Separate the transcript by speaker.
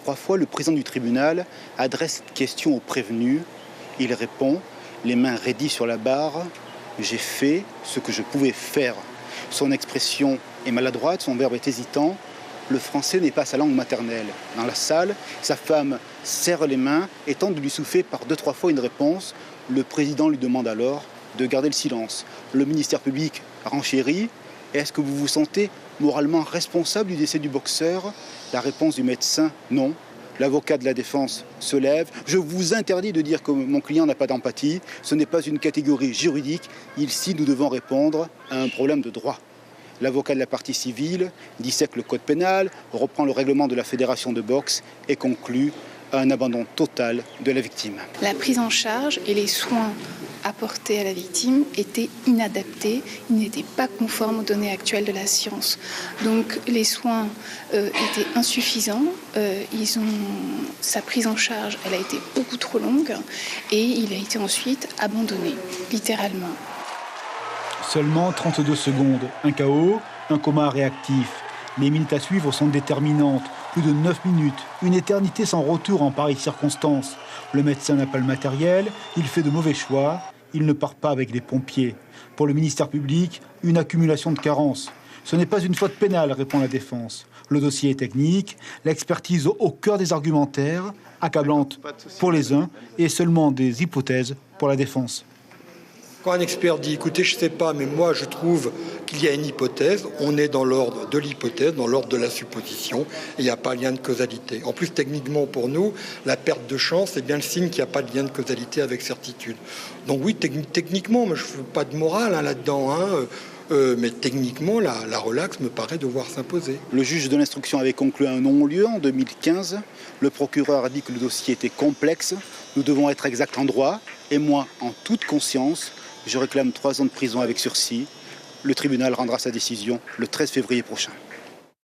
Speaker 1: 3 fois, le président du tribunal adresse cette question au prévenu. Il répond, les mains raidies sur la barre, « J'ai fait ce que je pouvais faire ». Son expression est maladroite, son verbe est hésitant. Le français n'est pas sa langue maternelle. Dans la salle, sa femme serre les mains et tente de lui souffler par 2-3 fois une réponse. Le président lui demande alors de garder le silence. Le ministère public renchérit. Est-ce que vous vous sentez moralement responsable du décès du boxeur? La réponse du médecin, non. L'avocat de la défense se lève. Je vous interdis de dire que mon client n'a pas d'empathie. Ce n'est pas une catégorie juridique. Ici, nous devons répondre à un problème de droit. L'avocat de la partie civile dissèque le code pénal, reprend le règlement de la fédération de boxe et conclut à un abandon total de la victime.
Speaker 2: La prise en charge et les soins apportés à la victime étaient inadaptés, ils n'étaient pas conformes aux données actuelles de la science. Donc les soins étaient insuffisants, sa prise en charge elle a été beaucoup trop longue et il a été ensuite abandonné, littéralement.
Speaker 3: Seulement 32 secondes, un KO, un coma réactif. Les minutes à suivre sont déterminantes. Plus de 9 minutes, une éternité sans retour en pareille circonstance. Le médecin n'a pas le matériel, il fait de mauvais choix, il ne part pas avec les pompiers. Pour le ministère public, une accumulation de carences. Ce n'est pas une faute pénale, répond la défense. Le dossier est technique, l'expertise au cœur des argumentaires, accablante pour les uns et seulement des hypothèses pour la défense.
Speaker 4: Quand un expert dit, écoutez, je ne sais pas, mais moi je trouve qu'il y a une hypothèse, on est dans l'ordre de l'hypothèse, dans l'ordre de la supposition, et il n'y a pas de lien de causalité. En plus, techniquement, pour nous, la perte de chance est bien le signe qu'il n'y a pas de lien de causalité avec certitude. Donc oui, techniquement, mais je ne fais pas de morale là-dedans, mais techniquement, la relaxe me paraît devoir s'imposer.
Speaker 1: Le juge de l'instruction avait conclu un non-lieu en 2015. Le procureur a dit que le dossier était complexe. Nous devons être exacts en droit, et moi, en toute conscience, je réclame 3 ans de prison avec sursis. Le tribunal rendra sa décision le 13 février prochain.